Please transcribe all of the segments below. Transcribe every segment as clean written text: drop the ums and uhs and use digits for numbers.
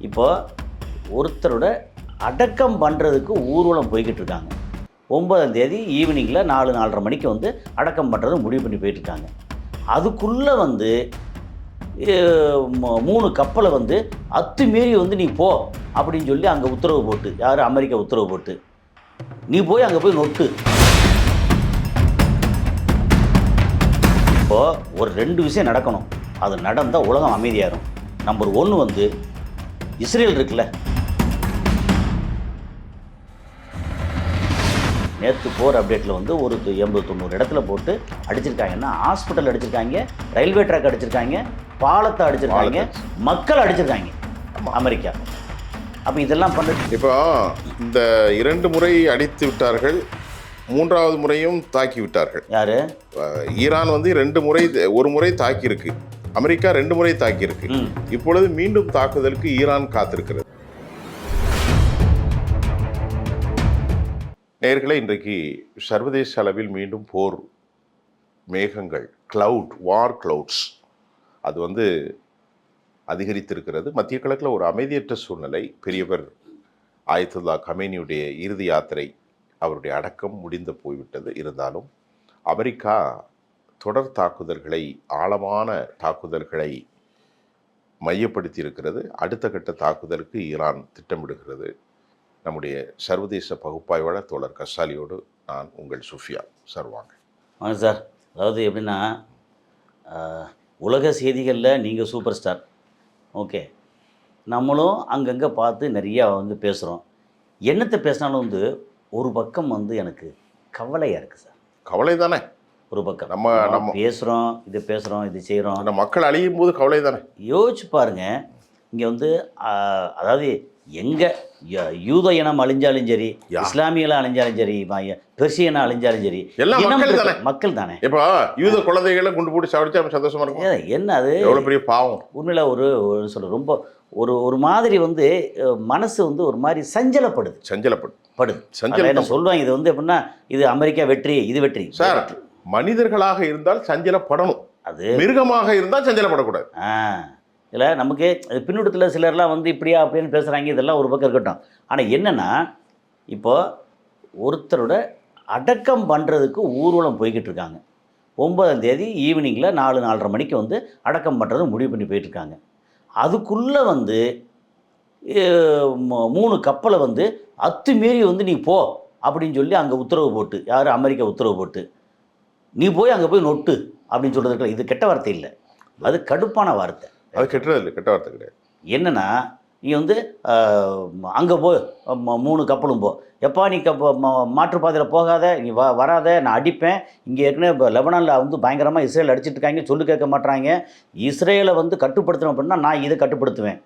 இப்போ ஒருத்தரோட அடக்கம் பண்ணுறதுக்கு ஊர்வலம் போய்கிட்டு இருக்காங்க. 9ஆம் தேதி ஈவினிங்கில் 4:30 மணிக்கு வந்து அடக்கம் பண்ணுறது முடிவு பண்ணி போயிட்டுருக்காங்க. அதுக்குள்ளே வந்து 3 கப்பலை வந்து அத்துமீறி வந்து நீ போ அப்படின்னு சொல்லி அங்கே உத்தரவு போட்டு, யார் அமெரிக்கா உத்தரவு போட்டு, நீ போய் அங்கே போய் நொட்டு. இப்போது ஒரு 2 விஷயம் நடக்கணும். அது நடந்தால் உலகம் அமைதியாகும். நம்பர் 1 வந்து இஸ்ரேல் இருக்குல்ல, நேற்று போர் அப்டேட்டில் வந்து ஒரு 80-90 இடத்துல போட்டு அடிச்சிருக்காங்கன்னா, ஹாஸ்பிட்டல் அடிச்சிருக்காங்க, ரயில்வே ட்ராக் அடிச்சிருக்காங்க, பாலத்தை அடிச்சிருக்காங்க, மக்கள் அடிச்சிருக்காங்க அமெரிக்கா. அப்போ இதெல்லாம் பண்ண இப்போ இந்த 2 முறை அடித்து விட்டார்கள், 3வது முறையும் தாக்கி விட்டார்கள். யாரு? ஈரான் வந்து 2 முறை, ஒரு முறை தாக்கி இருக்கு, அமெரிக்கா 2 முறை தாக்கி இருக்கு. இப்பொழுது மீண்டும் தாக்குதலுக்கு ஈரான் காத்திருக்கிறது. நேயர்களே, இன்றைக்கு சர்வதேச அளவில் மீண்டும் போர் மேகங்கள், வார் கிளவுட்ஸ், அது வந்து அதிகரித்திருக்கிறது. மத்திய கிழக்கில் ஒரு அமைதியற்ற சூழ்நிலை. பெரியவர் ஆயத்துல்லா கமேனியுடைய இறுதி யாத்திரை, அவருடைய அடக்கம் முடிந்து போய்விட்டது. இருந்தாலும் அமெரிக்கா தொடர் தாக்குதல்களை, ஆழமான தாக்குதல்களை மையப்படுத்தி இருக்கிறது. அடுத்த கட்ட தாக்குதலுக்கு ஈரான் திட்டமிடுகிறது. நம்முடைய சர்வதேச பகுப்பாய்வாளர் தோழர் கசாலியோடு நான் உங்கள் சுஃபியா சார். வாங்க சார். அதாவது எப்படின்னா, உலக செய்திகளில் நீங்கள் சூப்பர் ஸ்டார், ஓகே, நம்மளும் அங்கங்கே பார்த்து நிறையா வந்து பேசுகிறோம். என்னத்தை பேசினாலும் வந்து ஒரு பக்கம் வந்து எனக்கு கவலையாக இருக்குது சார். கவலை தானே ஒரு பக்கம். நம்ம பேசுகிறோம், இது செய்கிறோம். அந்த மக்கள் அழியும் போது கவலை தானே. யோசிச்சு பாருங்கள், இங்கே வந்து அதாவது எங்கே யூத இனம் அழிஞ்சாலும் சரி, இஸ்லாமியெல்லாம் அழிஞ்சாலும் சரி, பெர்சியனா அழிஞ்சாலும் சரி, எல்லாம் மக்கள் தானே. இப்போ யூத குழந்தைகளை கொண்டு போட்டு சாப்பிடுச்சா சந்தோஷமா இருக்கும். என்ன அது எவ்வளோ பெரிய பாவம். உண்மையில் ஒரு சொல்ல ரொம்ப ஒரு மாதிரி வந்து மனசு வந்து ஒரு மாதிரி சஞ்சலப்படுது. என்ன சொல்லுவாங்க, இது வந்து எப்படின்னா, இது அமெரிக்கா வெற்றி, இது வெற்றி சார். மனிதர்களாக இருந்தால் சஞ்சலப்படணும், அது மிருகமாக இருந்தால் சஞ்சலப்படக்கூடாது. இல்லை, நமக்கு பின்னூட்டத்தில் சிலர்லாம் வந்து இப்படியா அப்படின்னு பேசுகிறாங்க. இதெல்லாம் ஒரு பக்கம் இருக்கட்டும். ஆனால் என்னென்னா, இப்போது ஒருத்தரோட அடக்கம் பண்ணுறதுக்கு ஊர்வலம் போய்கிட்டு இருக்காங்க. 9ஆம் தேதி ஈவினிங்கில் 4:30 மணிக்கு வந்து அடக்கம் பண்ணுறது முடிவு பண்ணி போயிட்டுருக்காங்க. அதுக்குள்ளே வந்து 3 கப்பலை வந்து அத்துமீறி வந்து நீ போ அப்படின்னு சொல்லி அங்கே உத்தரவு போட்டு, யார் அமெரிக்கா உத்தரவு போட்டு, நீ போய் அங்கே போய் நொட்டு அப்படின்னு சொல்கிறதுக்கு இது கெட்ட வார்த்தை இல்லை, அது கடுப்பான வார்த்தை. அது கெட்டது இல்லை, கெட்ட வார்த்தை கிடையாது. என்னென்னா, நீ வந்து அங்கே போ, 3 கப்பலும் போ, எப்பா நீ மாற்றுப்பாதையில் போகாத, நீ வராத, நான் அடிப்பேன். இங்கே ஏற்கனவே இப்போ லெபனானில் வந்து பயங்கரமாக இஸ்ரேல் அடிச்சிட்டு இருக்காங்க, சொல்லு கேட்க மாட்டுறாங்க. இஸ்ரேலை வந்து கட்டுப்படுத்தணும் அப்படின்னா நான் இதை கட்டுப்படுத்துவேன்,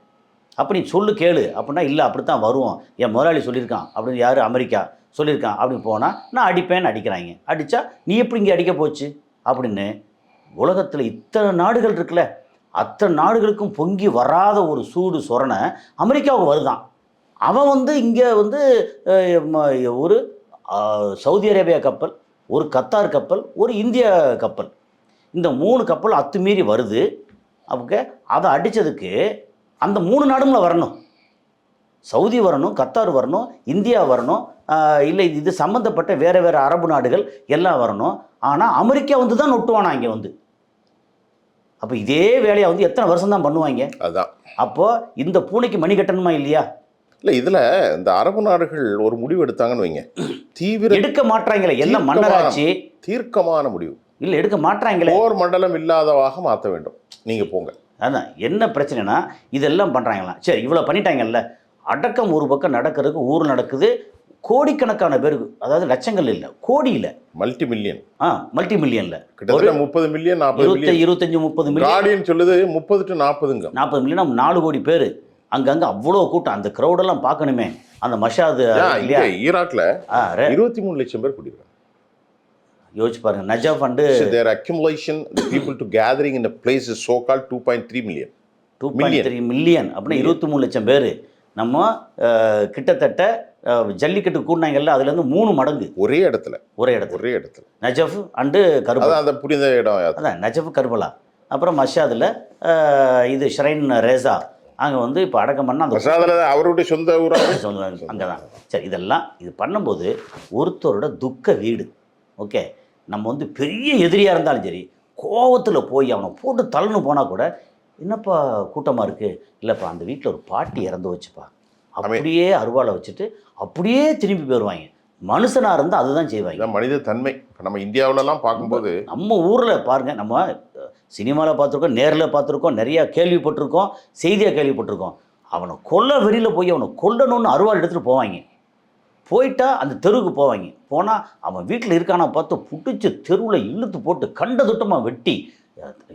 அப்போ நீ சொல்லு கேளு அப்படின்னா, இல்லை அப்படித்தான் வருவோம், என் முதலாளி சொல்லியிருக்கான் அப்படின்னு, யார் அமெரிக்கா சொல்லியிருக்கான் அப்படின்னு போனால் நான் அடிப்பேன்னு அடிக்கிறாங்க. அடித்தா நீ எப்படி இங்கே அடிக்க போச்சு அப்படின்னு உலகத்தில் இத்தனை நாடுகள் இருக்குல்ல, அத்தனை நாடுகளுக்கும் பொங்கி வராத ஒரு சூடு சொரணை அமெரிக்காவுக்கு வருதான். அவன் வந்து இங்கே வந்து ஒரு சவுதி அரேபியா கப்பல், ஒரு கத்தார் கப்பல், ஒரு இந்திய கப்பல், இந்த 3 கப்பல் அத்துமீறி வருது. அவங்க அதை அடித்ததுக்கு அந்த 3 நாடுங்களும் வரணும். சவுதி வரணும், கத்தார் வரணும், இந்தியா வரணும், இல்லை இது சம்மந்தப்பட்ட வேறு வேறு அரபு நாடுகள் எல்லாம் வரணும். ஆனால் அமெரிக்கா வந்து தான் நொட்டுவானா இங்கே வந்து. அப்போ இதே வேலையை வந்து எத்தனை வருஷம் தான் பண்ணுவாங்க? அதுதான். அப்போது இந்த பூனைக்கு மணி கட்டணுமா இல்லையா? இல்லை, இதில் இந்த அரபு நாடுகள் ஒரு முடிவு எடுத்தாங்கன்னு வைங்க, தீவிர எடுக்க மாட்டாங்களே, எல்லாம் மன்னராட்சி, தீர்க்கமான முடிவு இல்லை எடுக்க மாட்டாங்களே. போர் மண்டலம் இல்லாதவாக மாற்ற வேண்டும், நீங்கள் போங்க. அதான் என்ன பிரச்சனைனா, இதெல்லாம் பண்ணுறாங்களாம். சரி, இவ்வளோ பண்ணிட்டாங்கல்ல, அடக்கம் ஒரு பக்கம் நடக்கிறதுக்கு ஊர் நடக்குது, கோடிக்கணக்கான பேருக்கு, அதாவது லட்சங்கள் இல்லை, கோடியில், மல்டி மில்லியனில் கிட்டத்தட்ட 30 மில்லியன் 40 மில்லியன் 25-30 மில்லியன் கார்டியன் சொல்லுது. 30 to 40 மில்லியன் 4 கோடி பேர். அங்கங்கே அவ்வளோ கூட்டம், அந்த க்ரௌடெல்லாம் பார்க்கணுமே. அந்த மஷாது ஈராக்ல 23 லட்சம் பேர் கூட்டியிருக்காங்க. யோசிச்சு பாருங்க. Najaf and their accumulation, the people to gathering in a place is so called 2.3 million. 2.3 million அப்படின்னா 23 லட்சம் பேர். நம்ம கிட்டத்தட்ட ஜல்லிக்கட்டு கூட்டினாங்கல்ல, அதுலேருந்து 3 மடங்கு ஒரே இடத்துல நஜஃப் அண்டு கர்பலா. அந்த புரிந்த இடம் அதான் நஜஃப் கர்பலா. அப்புறம் மஷாதில் இது ஷ்ரைன் ரேசா, அங்கே வந்து இப்போ அடக்கம் பண்ணால் அந்த பிரசாதில் அவருடைய சொந்த ஊராக சொல்லுவாங்க அங்கே தான். சரி, இதெல்லாம் இது பண்ணும்போது ஒருத்தரோட துக்க வீடு. ஓகே, நம்ம வந்து பெரிய எதிரியாக இருந்தாலும் சரி, கோவத்தில் போய் அவனை போட்டு தள்ளுன்னு போனால் கூட, என்னப்பா கூட்டமாக இருக்குது, இல்லைப்பா அந்த வீட்டில் ஒரு பாட்டி இறந்து வச்சுப்பா, அப்படியே அருவாளை வச்சுட்டு அப்படியே திரும்பி போயிடுவாங்க. மனுஷனாக இருந்தால் அதுதான் செய்வாங்க. மனித தன்மை. இப்போ நம்ம இந்தியாவிலலாம் பார்க்கும்போது, நம்ம ஊரில் பாருங்கள், நம்ம சினிமாவில் பார்த்துருக்கோம், நேரில் பார்த்துருக்கோம், நிறையா கேள்விப்பட்டிருக்கோம், செய்தியாக கேள்விப்பட்டிருக்கோம். அவனை கொல்ல வெளியில் போய் அவனை கொல்லணும்னு அருவாள் எடுத்துகிட்டு போவாங்க. போயிட்டா அந்த தெருவுக்கு போவாங்க. போனால் அவன் வீட்டில் இருக்கானா பார்த்து பிடிச்சி தெருவில் இழுத்து போட்டு கண்ட துட்டமாக வெட்டி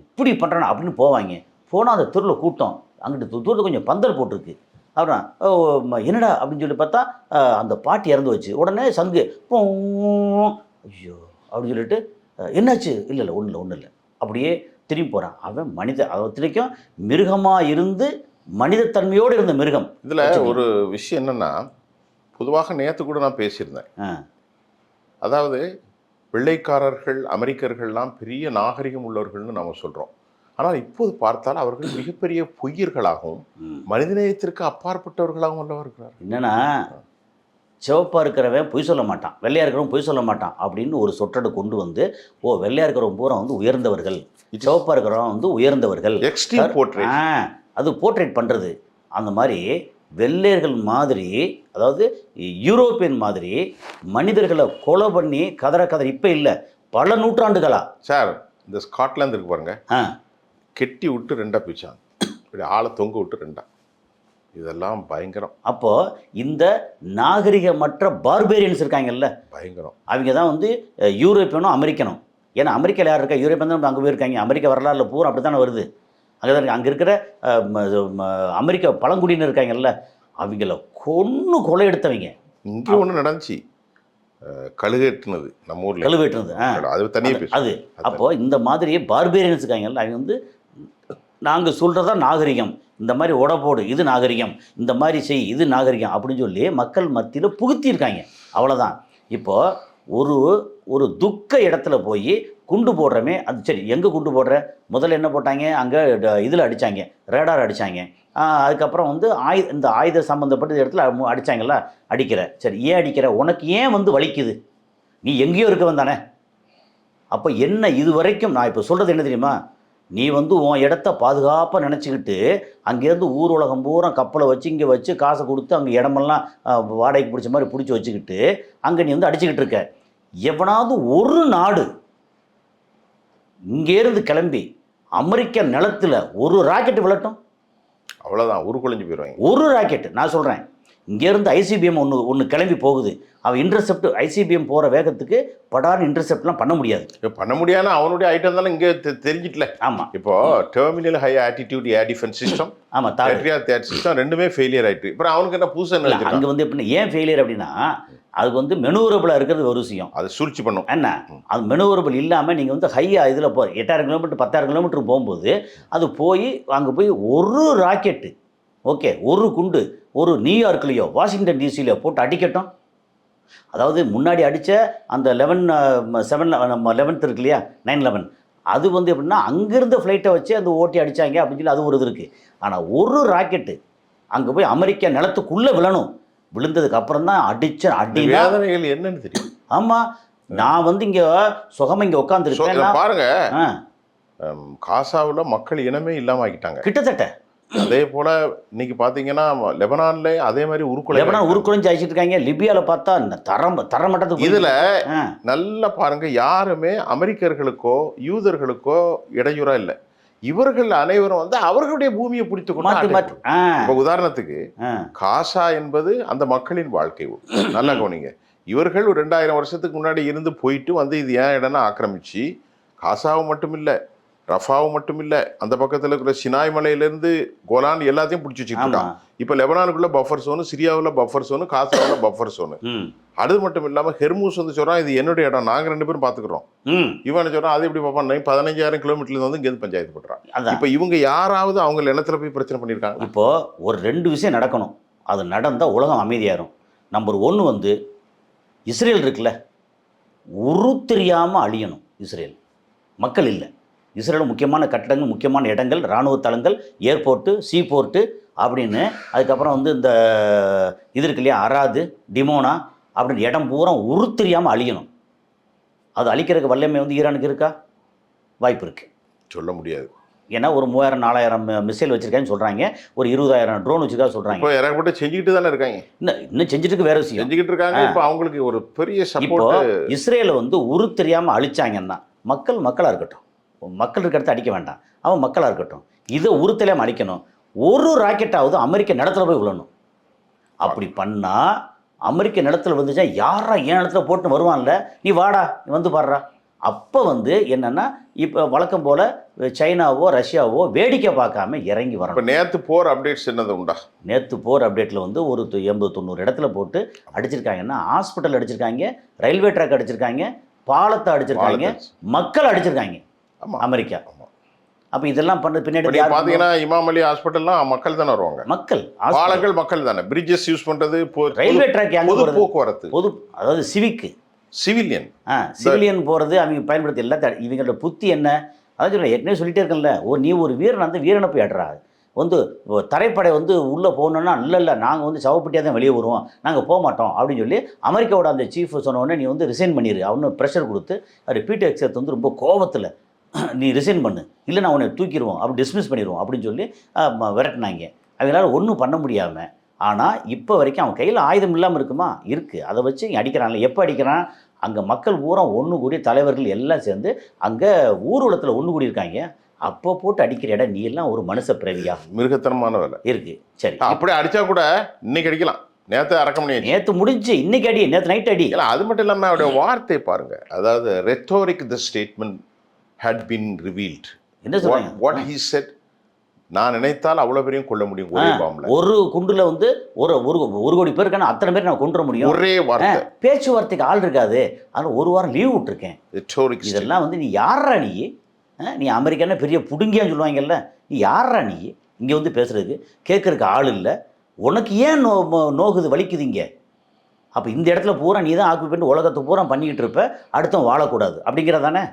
இப்படி பண்ணுறானா அப்படின்னு போவாங்க. போனால் அந்த தெருவில் கூட்டம், அங்கிட்டு தூரத்தில் கொஞ்சம் பந்தல் போட்டிருக்கு. அப்புறம் என்னடா அப்படின்னு சொல்லி பார்த்தா அந்த பாட்டி இறந்து வச்சு. உடனே சங்கு ஐயோ அப்படின்னு சொல்லிட்டு, என்னாச்சு, இல்லை ஒன்றும் இல்லை அப்படியே திரும்பி போகிறான். அவன் அத்தனைக்கும் மிருகமாக இருந்து மனிதத்தன்மையோடு இருந்த மிருகம். இதில் ஒரு விஷயம் என்னென்னா, பொதுவாக நேற்று கூட நான் பேசியிருந்தேன். அதாவது வெள்ளைக்காரர்கள் அமெரிக்கர்கள்லாம் பெரிய நாகரிகம் உள்ளவர்கள்னு நம்ம சொல்கிறோம். ஆனால் இப்போது பார்த்தால் அவர்கள் மிகப்பெரிய பொய்யர்களாகவும் மனிதநேயத்திற்கு அப்பாற்பட்டவர்களாகவும் உள்ளவர் இருக்கிறார். என்னன்னா, சிவப்பாக இருக்கிறவன் பொய் சொல்ல மாட்டான், வெள்ளையாக இருக்கிறவன் பொய் சொல்ல மாட்டான் அப்படின்னு ஒரு சொற்றொடை கொண்டு வந்து, வெள்ளையாக இருக்கிறவன் பூரா வந்து உயர்ந்தவர்கள், சிவப்பாக இருக்கிறவன் வந்து உயர்ந்தவர்கள், எக்ஸ்ட்ரீம் போர்ட்ரேட். அது போர்ட்ரேட் பண்ணுறது. அந்த மாதிரி வெள்ளையர்கள் மாதிரி, அதாவது யூரோப்பியன் மாதிரி மனிதர்களை கொலை பண்ணி கதற இப்போ இல்லை, பல நூற்றாண்டுகளா. சார், இந்த ஸ்காட்லாந்து இருக்கு பாருங்க, கெட்டி விட்டு ரெண்டா பிச்சாங்க, இப்படி ஆளை தொங்க விட்டு ரெண்டா. இதெல்லாம் பயங்கரம். அப்போது இந்த நாகரிகமற்ற பார்பேரியன்ஸ் இருக்காங்கல்ல, பயங்கரம். அவங்க தான் வந்து யூரோப்பியனும் அமெரிக்கனும். ஏன்னா அமெரிக்காவில் யார் இருக்கா, யூரோப்பியன் தான் அங்கே போயிருக்காங்க. அமெரிக்கா வரலாறுல பூரா அப்படி தானே வருது. அங்கே தான் அங்கே இருக்கிற அமெரிக்கா பழங்குடியினர் இருக்காங்கல்ல, அவங்கள கொலை எடுத்தவங்க. இங்கே ஒன்று நடந்துச்சு, கழுவேற்றினது, நம்ம ஊரில் கழுவேற்றினது, அது தனியாக அது. அப்போது இந்த மாதிரி பார்பேரியன்ஸ் இருக்காங்கல்ல, அவங்க வந்து நாங்கள் சொல்கிறதா நாகரிகம், இந்த மாதிரி உடப்போடு இது நாகரிகம், இந்த மாதிரி செய் இது நாகரிகம் அப்படின்னு சொல்லி மக்கள் மத்தியில் புகுத்தியிருக்காங்க. அவ்வளோதான். இப்போது ஒரு துக்க இடத்துல போய் குண்டு போடுறமே, அது சரி, எங்கே குண்டு போடுற, முதல்ல என்ன போட்டாங்க, அங்கே இதில் அடித்தாங்க, ரேடார் அடித்தாங்க. அதுக்கப்புறம் வந்து இந்த ஆயுத சம்மந்தப்பட்ட இடத்துல அடித்தாங்களா, அடிக்கிற. சரி, ஏன் அடிக்கிற, உனக்கு ஏன் வந்து வலிக்குது, நீ எங்கேயோ இருக்கவன் தானே. அப்போ என்ன இது வரைக்கும் நான் இப்போ சொல்கிறது என்ன தெரியுமா, நீ வந்து உன் இடத்த பாதுகாப்பாக நினச்சிக்கிட்டு அங்கேருந்து ஊர் உலகம் பூரா கப்பலை வச்சு இங்கே வச்சு காசை கொடுத்து அங்கே இடமெல்லாம் வாடகைக்கு பிடிச்ச மாதிரி பிடிச்சி வச்சுக்கிட்டு அங்கே நீ வந்து அடிச்சுக்கிட்டு இருக்க. எவனாவது ஒரு நாடு இங்கேருந்து கிளம்பி அமெரிக்க நிலத்தில் ஒரு ராக்கெட்டு விழட்டும், அவ்வளோதான், உருக்குலைஞ்சு போயிடுவாங்க. ஒரு ராக்கெட்டு நான் சொல்கிறேன். இங்கேருந்து ஐசிபிஎம் ஒன்று கிளம்பி போகுது, அவன் இன்டர்செப்ட் ஐசிபிஎம் போகிற வேகத்துக்கு படார்னு இன்டர்செப்ட்லாம் பண்ண முடியாது. பண்ண முடியாதுன்னா அவனுடைய ஐட்டம் தானே இங்கே தெரிஞ்சிட்டல. ஆமாம், இப்போ terminal high attitude air defence system, ஆமாம், தேட் சிஸ்டம் ரெண்டுமே ஃபெயிலியர் ஆகிட்டு. இப்போ அவனுக்கு என்ன புதுசாக அங்கே வந்து எப்படின்னா, ஏன் ஃபெயிலியர் அப்படின்னா, அதுக்கு வந்து மெனுவரபிளாக இருக்கிறது ஒரு விஷயம், அது சூழ்ச்சி பண்ணும். என்ன, அது மெனுவரபிள் இல்லாமல் நீங்கள் வந்து ஹையாக இதில் 8000 கிலோமீட்டர் 10,000 கிலோமீட்டர் போகும்போது அது போய் அங்கே போய் ஒரு ராக்கெட்டு, ஓகே, ஒரு குண்டு ஒரு நியூயார்க்லேயோ வாஷிங்டன் டிசிலையோ போட்டு அடிக்கட்டும். அதாவது முன்னாடி அடித்த அந்த 11 இருக்கு இல்லையா, 9/11, அது வந்து எப்படின்னா அங்கேருந்து ஃப்ளைட்டை வச்சு அந்த ஓட்டி அடித்தாங்க அப்படின்னு சொல்லி அது ஒரு இது இருக்குது. ஆனால் ஒரு ராக்கெட்டு அங்கே போய் அமெரிக்கா நிலத்துக்குள்ளே விழணும், விழுந்ததுக்கு அப்புறம் தான் அடித்த வேதனைகள் என்னன்னு தெரியும். ஆமாம், நான் வந்து இங்கே சுகமாக இங்கே உட்காந்துருக்கேன் பாருங்க. காசாவில் மக்கள் இனமே இல்லாமல் ஆக்கிட்டாங்க கிட்டத்தட்ட. அதே போல இன்னைக்கு பாத்தீங்கன்னா லெபனான்ல அதே மாதிரி உருக்குலைஞ்சு அழிச்சிட்டு இருக்காங்க. லிபியாவில் பார்த்தா தரமட்டத்துக்கு. இதுல நல்லா பாருங்க, யாருமே அமெரிக்கர்களுக்கோ யூதர்களுக்கோ இடையூறா இல்லை. இவர்கள் அனைவரும் வந்து அவர்களுடைய பூமியை பிடித்து கொண்டு, இப்போ உதாரணத்துக்கு காசா என்பது அந்த மக்களின் வாழ்க்கை. நல்லா கவனிங்க, இவர்கள் 2000 வருஷத்துக்கு முன்னாடி இருந்து போயிட்டு வந்து இது ஏன் இடம்னா ஆக்கிரமிச்சு காசாவும் மட்டும் இல்லை, ரஃபாவும் மட்டும் இல்லை, அந்த பக்கத்தில் இருக்கிற சினாய் மலையிலேருந்து கோலான் எல்லாத்தையும் பிடிச்சி வச்சுக்கிட்டான். இப்போ லெபனானுக்குள்ள பஃபர் சோனு, சிரியாவில் பஃபர் சோனு, காசாவில் பஃபர் சோனு. அது மட்டும் இல்லாமல் ஹெர்மூஸ் வந்து சொல்கிறான் இது என்னுடைய இடம், நாங்கள் 2 பேரும் பார்த்துக்குறோம். இவன் சொல்கிறான் அது எப்படி பார்ப்பான், 15,000 கிலோமீட்டர்லேருந்து வந்து இங்கேருந்து பஞ்சாயத்து பண்ணுறான். இப்போ இவங்க யாராவது அவங்க இடத்துல போய் பிரச்சனை பண்ணியிருக்காங்க. இப்போது ஒரு 2 விஷயம் நடக்கணும், அது நடந்தால் உலகம் அமைதியாயிரும். நம்பர் 1 வந்து இஸ்ரேல் இருக்குல்ல, உரு தெரியாமல் அழியணும். இஸ்ரேல் மக்கள் இல்லை, இஸ்ரேலில் முக்கியமான கட்டடங்கள், முக்கியமான இடங்கள், இராணுவ தளங்கள், ஏர்போர்ட்டு, சீ போர்ட்டு, அப்படின்னு. அதுக்கப்புறம் வந்து இந்த இது இருக்கு இல்லையா, அராது, டிமோனா அப்படின்னு இடம் பூரா உருத்தெரியாமல் அழியணும். அது அழிக்கிறதுக்கு வல்லமை வந்து ஈரானுக்கு இருக்கா? வாய்ப்பு இருக்குது. சொல்ல முடியாது. ஏன்னா ஒரு 3000-4000 மிசைல் வச்சுருக்காங்கன்னு சொல்கிறாங்க. ஒரு 20,000 ட்ரோன் வச்சுருக்கா சொல்கிறாங்க. இப்போ இறக்கப்பட்டு செஞ்சுக்கிட்டு தானே இருக்காங்க. இன்னும் செஞ்சுட்டு வேறு விஷயம் செஞ்சுக்கிட்டு இருக்காங்க. இப்போ அவங்களுக்கு ஒரு பெரிய இப்போ சப்போர்ட். இஸ்ரேலை வந்து உருத்தெரியாமல் அழிச்சாங்கன்னா மக்களாக இருக்கட்டும், மக்கள் இருக்க இடத்த அடிக்க வேண்டாம், அவன் மக்களாக இருக்கட்டும், இதை உருத்தெரியாமல் அடிக்கணும். ஒரு ராக்கெட்டாவது அமெரிக்க நிலத்தில் போய் விழணும். அப்படி பண்ணால் அமெரிக்க நிலத்தில் வந்துச்சா யாரா என் இடத்துல போட்டு வருவான்ல, நீ வாடா, நீ வந்து பாடுறா. அப்போ வந்து என்னென்னா இப்போ வழக்கம் போல் சைனாவோ ரஷ்யாவோ வேடிக்கை பார்க்காம இறங்கி வரணும். இப்போ நேற்று போர் அப்டேட்ஸ் என்னது உண்டா? நேற்று போர் அப்டேட்டில் வந்து ஒரு 80-90 இடத்துல போட்டு அடிச்சிருக்காங்கன்னா, ஹாஸ்பிட்டல் அடிச்சிருக்காங்க, ரயில்வே ட்ராக் அடிச்சிருக்காங்க, பாலத்தை அடிச்சிருக்காங்க, மக்கள் அடிச்சிருக்காங்க அமெரிக்கா. அப்போ இதெல்லாம் பண்ணது பின்னாடி பார்த்தீங்கன்னா இமாம் அலி ஹாஸ்பிட்டல்லாம் மக்கள் தானே வருவாங்க. பாலங்கள் மக்கள் தானே, பிரிட்ஜஸ் யூஸ் பண்ணுறது, ரயில்வே ட்ராக் பொது போக்குவரத்து, பொது, அதாவது சிவிலியன் போகிறது அவங்க பயன்படுத்தி எல்லாத்தையும். இவங்களோட புத்தி என்ன? அதாவது ஏற்கனவே சொல்லிட்டே இருக்கேன்ல, நீ ஒரு வீரன் வந்து வீரனை போய் ஆடுறா. வந்து தரைப்படை வந்து உள்ளே போகணுன்னா இல்லை நாங்கள் வந்து சவப்பட்டியாக தான் வெளியே வருவோம், நாங்கள் போக மாட்டோம் அப்படின்னு சொல்லி அமெரிக்காவோட அந்த சீஃப் சொன்னோடனே நீ வந்து ரிசைன் பண்ணிடு அவனு ப்ரெஷர் கொடுத்து. அது பீட்டர் எக்ஸத் வந்து ரொம்ப கோபத்தில் நீ ரிசைன் பண்ணு, இல்லை நான் உன்னை தூக்கிடுவோம், அப்படி டிஸ்மிஸ் பண்ணிடுவோம் அப்படின்னு சொல்லி விரட்டினாங்க. அவங்களால ஒன்றும் பண்ண முடியாமல். ஆனால் இப்போ வரைக்கும் அவன் கையில் ஆயுதம் இல்லாமல் இருக்குமா? இருக்குது. அதை வச்சு அடிக்கிறான்ல. எப்போ அடிக்கிறான்? அங்கே மக்கள் பூரா ஒன்று கூடி, தலைவர்கள் எல்லாம் சேர்ந்து அங்கே ஊர்வலத்தில் ஒன்று கூடி இருக்காங்க. அப்போ போட்டு அடிக்கிற இடம் நீ எல்லாம் ஒரு மனுஷ பிறவியா? மிருகத்தனமான வேலை இருக்குது. சரி, அப்படியே அடித்தா கூட இன்னைக்கு அடிக்கலாம். நேற்று அடக்கம் பண்ணி நேற்று முடிஞ்சு இன்னைக்கு அடி, நேற்று நைட் அடி. இல்லை அது மட்டும் இல்லாமல் அவருடைய வார்த்தை பாருங்கள். அதாவது rhetoric the statement had been revealed. என்ன சொல்றாங்க? What he said, நான் நினைத்தால் அவ்வளவு பேரையும் கொல்ல முடியும் ஒரே பாம்புல. ஒரு குண்டுல வந்து ஒரு கோடி பேர் இருக்கான, அத்தனை பேர் நான் கொன்ற முடியும் ஒரே வார்த்தை. பேச்சுவார்த்தைக்கு ஆள் இருக்காது. அதனால ஒரு வாரம் லீவ் விட்டுருக்கேன். இதெல்லாம் வந்து நீ யாரா நீ அமெரிக்கான பெரிய புடுங்கியான்னு சொல்லுவாங்கல்ல, நீ யாரா நீ இங்கே வந்து பேசுறதுக்கு? கேட்கறதுக்கு ஆள் இல்லை. உனக்கு ஏன் நோகுது, வலிக்குது இங்கே? அப்போ இந்த இடத்துல பூரா நீ தான் ஆக்கு பண்ணி உலகத்தை பூரா பண்ணிக்கிட்டு இருப்ப, அடுத்தவன் வாழக்கூடாது அப்படிங்கிறதானே?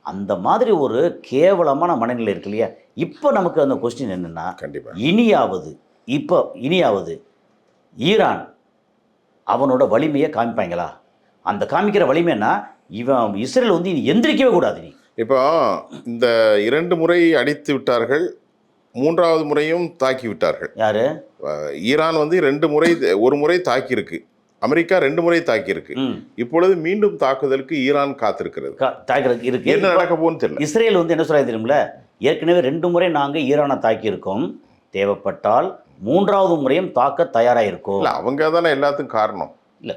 அந்த மாதிரி ஒரு கேவலமான மனநிலை இருக்கு இல்லையா? இப்போ நமக்கு அந்த கொஸ்டின் என்னென்னா, இனியாவது ஈரான் அவனோட வலிமையை காமிப்பாங்களா? அந்த காமிக்கிற வலிமைன்னா இவன் இஸ்ரேல் வந்து இனி எந்திரிக்கவே கூடாது. நீ இப்போ இந்த 2 முறை அடித்து விட்டார்கள், 3வது முறையும் தாக்கி விட்டார்கள். யாரு? ஈரான் வந்து 2 முறை, ஒரு முறை தாக்கி இருக்கு, அமெரிக்கா 2 முறை தாக்கி இருக்கு. இப்பொழுது மீண்டும் தாக்குதலுக்கு ஈரான் காத்திருக்கிறது. இருக்கு. என்ன நடக்க போகுன்னு தெரியல. இஸ்ரேல் வந்து என்ன சொல்றாங்க தெரியுமில்ல, ஏற்கனவே 2 முறை நாங்கள் ஈரானை தாக்கி இருக்கோம், தேவைப்பட்டால் 3வது முறையும் தாக்க தயாராக இருக்கும். இல்லை அவங்க தானே எல்லாத்துக்கும் காரணம். இல்லை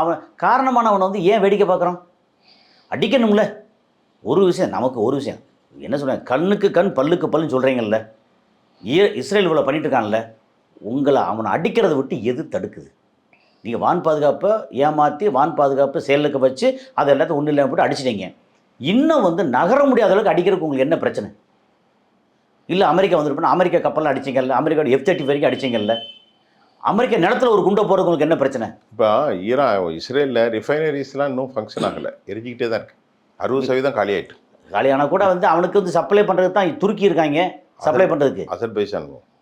அவன் காரணமானவனை வந்து ஏன் வேடிக்கை பார்க்குறான்? அடிக்கணும்ல. ஒரு விஷயம் நமக்கு ஒரு விஷயம் என்ன சொல்கிறாங்க, கண்ணுக்கு கண் பல்லுக்கு பல்லுன்னு சொல்கிறீங்கல்ல. இஸ்ரேல் இவ்வளோ பண்ணிட்டு இருக்கான்ல, அவனை அடிக்கிறத விட்டு எது தடுக்குது? நீங்கள் வான் பாதுகாப்பை ஏமாற்றி வான் பாதுகாப்பு செயலுக்கு வச்சு அதை எல்லாத்தையும் ஒன்றும் இல்லாமல் போட்டு அடிச்சிட்டீங்க. இன்னும் வந்து நகர முடியாத அளவுக்கு அடிக்கிறதுக்கு உங்களுக்கு என்ன பிரச்சனை? இல்லை அமெரிக்கா வந்துருப்போம், அமெரிக்கா கப்பலில் அடிச்சிங்கல்ல, அமெரிக்காவோட F-35 வரைக்கும் அடிச்சிங்கல்ல, அமெரிக்கா நிலத்தில் ஒரு குண்டை போகிறது உங்களுக்கு என்ன பிரச்சனை? இப்போ இஸ்ரேலில் ரிஃபைனரிஸ்லாம் இன்னும் ஃபங்க்ஷன் ஆகலை, எரிஞ்சிக்கிட்டே தான் இருக்குது. 60% காலியாயிட்டு. காலியானால் கூட வந்து அவனுக்கு வந்து சப்ளை பண்ணுறதுக்கு தான் துருக்கி இருக்காங்க, சப்ளை பண்ணுறதுக்கு.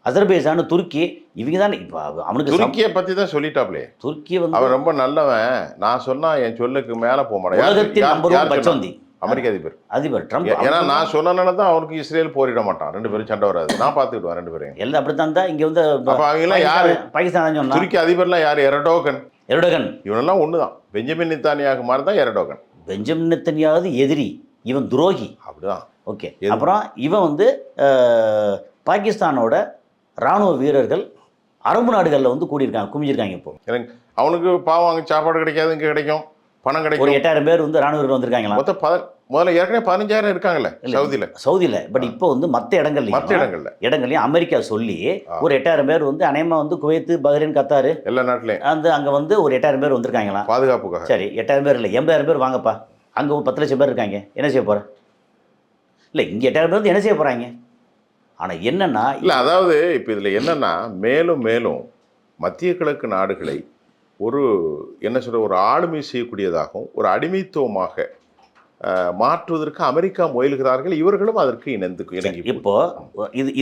அசர்பைஜான் துருக்கி இவங்க தானே. இப்போ அவனுக்கு துருக்கியை பற்றி தான் சொல்லிட்டாப்லே. துருக்கி வந்து அவன் ரொம்ப நல்லவன், நான் சொன்னால் என் சொல்லுக்கு மேலே போக மாட்டேன். அமெரிக்க அதிபர் ட்ரம்ப். ஏன்னா நான் சொன்னனால தான் அவனுக்கு இஸ்ரேல் போரிட மாட்டான், 2 பேரும் சண்டை வராது, நான் பார்த்துக்கிடுவேன் 2 பேரும். எல்லாம் அப்படித்தான் தான் இங்கே வந்து. அப்போ அவங்களாம் யார்? பாகிஸ்தான் சொன்னா. துருக்கி அதிபர்லாம் யார்? எரடோகன். இவனெல்லாம் ஒன்று தான். பெஞ்சமின் நெத்தன்யாகு மாதிரி தான் எரடோகன். பெஞ்சமின் நெத்தன்யாகு எதிரி, இவன் துரோகி. அப்படிதான். ஓகே. அப்புறம் இவன் வந்து பாகிஸ்தானோட இராணுவ வீரர்கள் அரபு நாடுகளில் வந்து கூடியிருக்காங்க, குமிஞ்சிருக்காங்க. இப்போ எனக்கு அவனுக்கு பாவம் அங்கே சாப்பாடு கிடைக்காது, இங்கே கிடைக்கும், பணம் கிடைக்கும். ஒரு 8000 பேர் வந்து இராணுவ வீரர்கள் வந்திருக்காங்களா? முதல்ல ஏற்கனவே 15,000 இருக்காங்கல்ல சவுதியில். பட் இப்போ வந்து மற்ற இடங்கள்லையும் அமெரிக்கா சொல்லி ஒரு 8000 பேர் வந்து அநேகமாக வந்து குவைத்து, பஹ்ரைன், கத்தாரு எல்லா நாட்டிலையும் வந்து அங்கே வந்து ஒரு 8000 பேர் வந்திருக்காங்களா பாதுகாப்புக்காக. சரி, 8000 பேர் இல்லை, 80,000 பேர் வாங்கப்பா. அங்கே ஒரு 10 லட்சம் பேர் இருக்காங்க, என்ன செய்ய போகிற? இல்லை இங்கே 8000 பேர் வந்து என்ன செய்ய போகிறாங்க? ஆனால் என்னன்னா இல்லை, அதாவது இப்போ இதில் என்னன்னா மேலும் மேலும் மத்திய கிழக்கு நாடுகளை ஒரு என்ன சொல்ற ஒரு ஆளுமை செய்யக்கூடியதாகவும் ஒரு அடிமைத்துவமாக மாற்றுவதற்கு அமெரிக்கா முயல்கிறார்கள். இவர்களும் அதற்கு இணங்கி இப்போ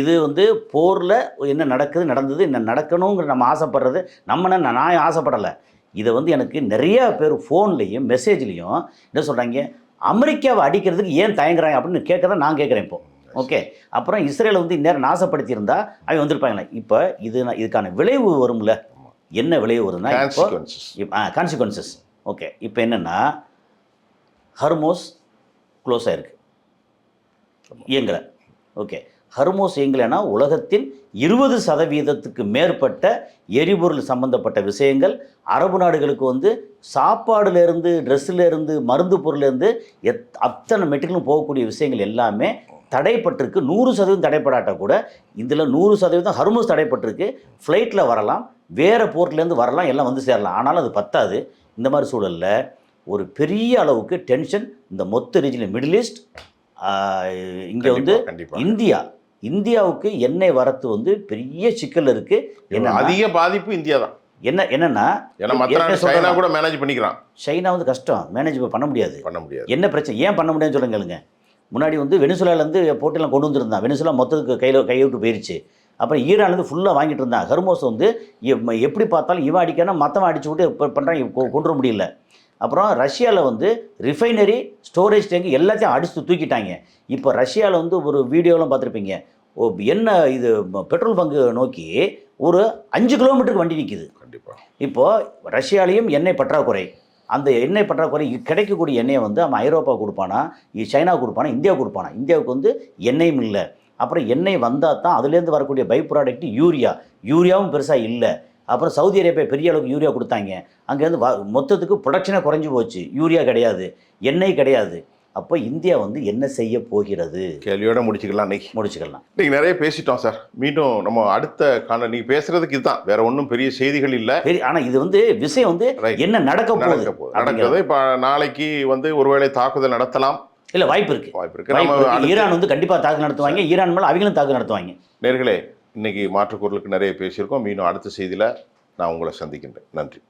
இது வந்து போரில் என்ன நடந்தது என்ன நடக்கணுங்கிற நம்ம ஆசைப்படுறது நான் ஆசைப்படலை. இதை வந்து எனக்கு நிறைய பேர் ஃபோன்லேயும் மெசேஜ்லேயும் என்ன சொல்கிறாங்க, அமெரிக்காவை அடிக்கிறதுக்கு ஏன் தயங்குறாங்க அப்படின்னு கேட்குறத நான் கேட்குறேன் இப்போ. ஓகே, அப்புறம் இஸ்ரேலை வந்து இந்நேரம் நாசப்படுத்தியிருந்தா அவங்க வந்திருப்பாங்களே. இப்போ இதுக்கான விளைவு வரும்ல, என்ன விளைவு வருதுன்னா கான்சிக்வன்சஸ். ஓகே, இப்போ என்னென்னா ஹர்மோஸ் க்ளோஸ் ஆகிருக்கு, இயங்கலை. ஓகே, ஹர்மோஸ் இயங்கலைன்னா உலகத்தின் 20% மேற்பட்ட எரிபொருள் சம்பந்தப்பட்ட விஷயங்கள் அரபு நாடுகளுக்கு வந்து சாப்பாடுலேருந்து ட்ரெஸ்ஸுலேருந்து மருந்து பொருள்லேருந்து அத்தனை மெட்டீரியலும் போகக்கூடிய விஷயங்கள் எல்லாமே தடைப்பட்டிருக்கு. 100% தடைப்படாட்டால் கூட இதில் 100% ஹர்மோஸ் தடைப்பட்டிருக்கு. ஃப்ளைட்டில் வரலாம், வேறு போர்ட்லேருந்து வரலாம், எல்லாம் வந்து சேரலாம். ஆனாலும் அது பத்தாது. இந்த மாதிரி சூழலில் ஒரு பெரிய அளவுக்கு டென்ஷன் இந்த மொத்த ரீஜனில் மிடில் ஈஸ்ட், இங்கே வந்து இந்தியாவுக்கு எண்ணெய் வரத்து வந்து பெரிய சிக்கல் இருக்குது. என்ன அதிக பாதிப்பு இந்தியா தான். என்னன்னா சைனா கூட மேனேஜ் பண்ணிக்கிறான். சைனா வந்து கஷ்டம் மேனேஜ் பண்ண முடியாது. என்ன பிரச்சனை, ஏன் பண்ண முடியாதுன்னு சொல்லுங்க. முன்னாடி வந்து வெனிசுலாலேருந்து போட்டிலாம் கொண்டு வந்துருந்தான். வெனிசுலா மொத்தத்துக்கு கைவிட்டு போயிடுச்சு. அப்புறம் ஈரான்லேருந்து ஃபுல்லாக வாங்கிட்டு இருந்தான். ஹர்மோஸ் வந்து எப்படி பார்த்தாலும் இவன் அடிக்கணும், மற்றவன் அடிச்சு விட்டு பண்ணுறாங்க, கொண்டு வர முடியல. அப்புறம் ரஷ்யாவில் வந்து ரிஃபைனரி, ஸ்டோரேஜ் டேங்க் எல்லாத்தையும் அடிச்சு தூக்கிட்டாங்க. இப்போ ரஷ்யாவில் வந்து ஒரு வீடியோலாம் பார்த்துருப்பீங்க, என்ன இது பெட்ரோல் பங்கு நோக்கி ஒரு 5 கிலோமீட்டருக்கு வண்டி நிற்கிது. கண்டிப்பாக இப்போது ரஷ்யாலேயும் எண்ணெய் பற்றாக்குறை. அந்த எண்ணெய் பற்றாக்குறை கிடைக்கக்கூடிய எண்ணெயை வந்து அவன் ஐரோப்பா கொடுப்பானா, சைனா கொடுப்பானா, இந்தியா கொடுப்பானா? இந்தியாவுக்கு வந்து எண்ணெயும் இல்லை. அப்புறம் எண்ணெய் வந்தால் தான் அதுலேருந்து வரக்கூடிய பை ப்ராடக்ட் யூரியாவும் பெருசாக இல்லை. அப்புறம் சவுதி அரேபியா பெரிய அளவுக்கு யூரியா கொடுத்தாங்க. அங்கேருந்து மொத்தத்துக்கு ப்ரொடக்ஷனே குறைஞ்சி போச்சு. யூரியா கிடையாது, எண்ணெய் கிடையாது. அப்போ இந்தியா வந்து என்ன செய்ய போகிறது? கேள்வியோட முடிச்சுக்கலாம். இன்னைக்கு நிறைய பேசிட்டோம் சார். மீண்டும் நம்ம அடுத்த நீங்கள் பேசுறதுக்கு இதுதான், வேற ஒன்றும் பெரிய செய்திகள் இல்லை. ஆனால் இது வந்து விஷயம் வந்து என்ன நடக்குது. இப்போ நாளைக்கு வந்து ஒருவேளை தாக்குதல் நடத்தலாம். இல்லை, வாய்ப்பு இருக்கு. ஈரான் வந்து கண்டிப்பாக தாக்குதல் நடத்துவாங்க. ஈரான் மேலே அவங்களும் தாக்குதல் நடத்துவாங்க. நேர்களே, இன்னைக்கு மாற்றுக்குரலுக்கு நிறைய பேசியிருக்கோம். மீண்டும் அடுத்த செய்தியில் நான் உங்களை சந்திக்கின்றேன். நன்றி.